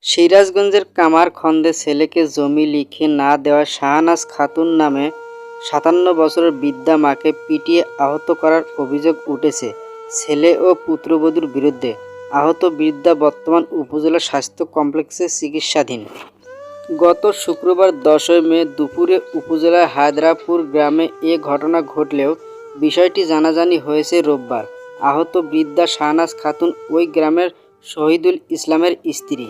সিরাজগঞ্জের কামারখন্দে ছেলেকে জমি লিখে না দেওয়ায় শাহনাজ খাতুন নামে ৫৭ বছরের বৃদ্ধা মাকে পিটিয়ে আহত করার অভিযোগ উঠেছে ছেলে ও পুত্রবধূর বিরুদ্ধে। আহত বৃদ্ধা বর্তমান উপজেলা স্বাস্থ্য কমপ্লেক্সে চিকিৎসাধীন। গত শুক্রবার ১০ মে দুপুরে উপজেলার হায়দ্রাপুর গ্রামে এ ঘটনা ঘটলেও বিষয়টি জানাজানি হয়েছে রোববার। আহত বৃদ্ধা শাহনাজ খাতুন ওই গ্রামের শহীদুল ইসলামের স্ত্রী।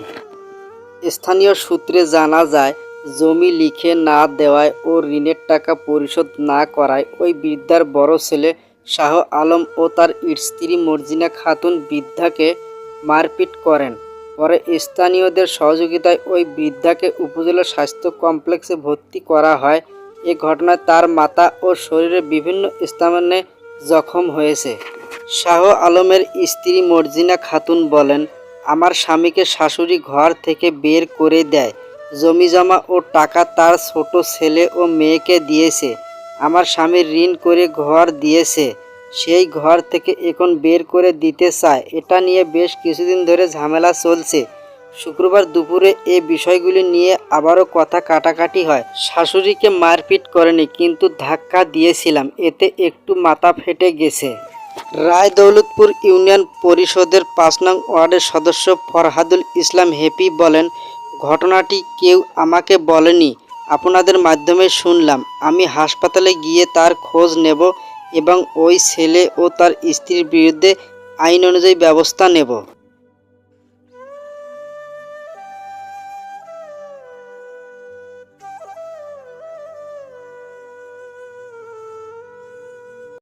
স্থানীয় সূত্রে জানা যায়, জমি লিখে না দেওয়ায় ও ঋণের টাকা পরিশোধ না করায় ওই বৃদ্ধার বড় ছেলে শাহ আলম ও তার স্ত্রী মর্জিনা খাতুন বৃদ্ধাকে মারপিট করেন। পরে স্থানীয়দের সহযোগিতায় ওই বৃদ্ধাকে উপজেলা স্বাস্থ্য কমপ্লেক্সে ভর্তি করা হয়। এ ঘটনায় তার মাথা ও শরীরের বিভিন্ন স্থানে জখম হয়েছে। শাহ আলমের স্ত্রী মর্জিনা খাতুন বলেন, আমার স্বামীকে শাশুড়ি ঘর থেকে বের করে দেয়। জমিজমা ও টাকা তার ছোট ছেলে ও মেয়েকে দিয়েছে। আমার স্বামী ঋণ করে ঘর দিয়েছে, সেই ঘর থেকে এখন বের করে দিতে চায়। এটা নিয়ে বেশ কিছুদিন ধরে ঝামেলা চলছে। শুক্রবার দুপুরে এ বিষয়গুলি নিয়ে আবারও কথা কাটাকাটি হয়। শাশুড়িকে মারপিট করেনি, কিন্তু ধাক্কা দিয়েছিলাম, এতে একটু মাথা ফেটে গেছে। রায়দৌলতপুর ইউনিয়ন পরিষদের ৫ নং ওয়ার্ডের সদস্য ফরহাদুল ইসলাম হেপি বলেন, ঘটনাটি কেউ আমাকে বলেনি, আপনাদের মাধ্যমে শুনলাম। আমি হাসপাতালে গিয়ে তার খোঁজ নেব এবং ওই ছেলে ও তার স্ত্রীর বিরুদ্ধে আইন অনুযায়ী ব্যবস্থা নেব।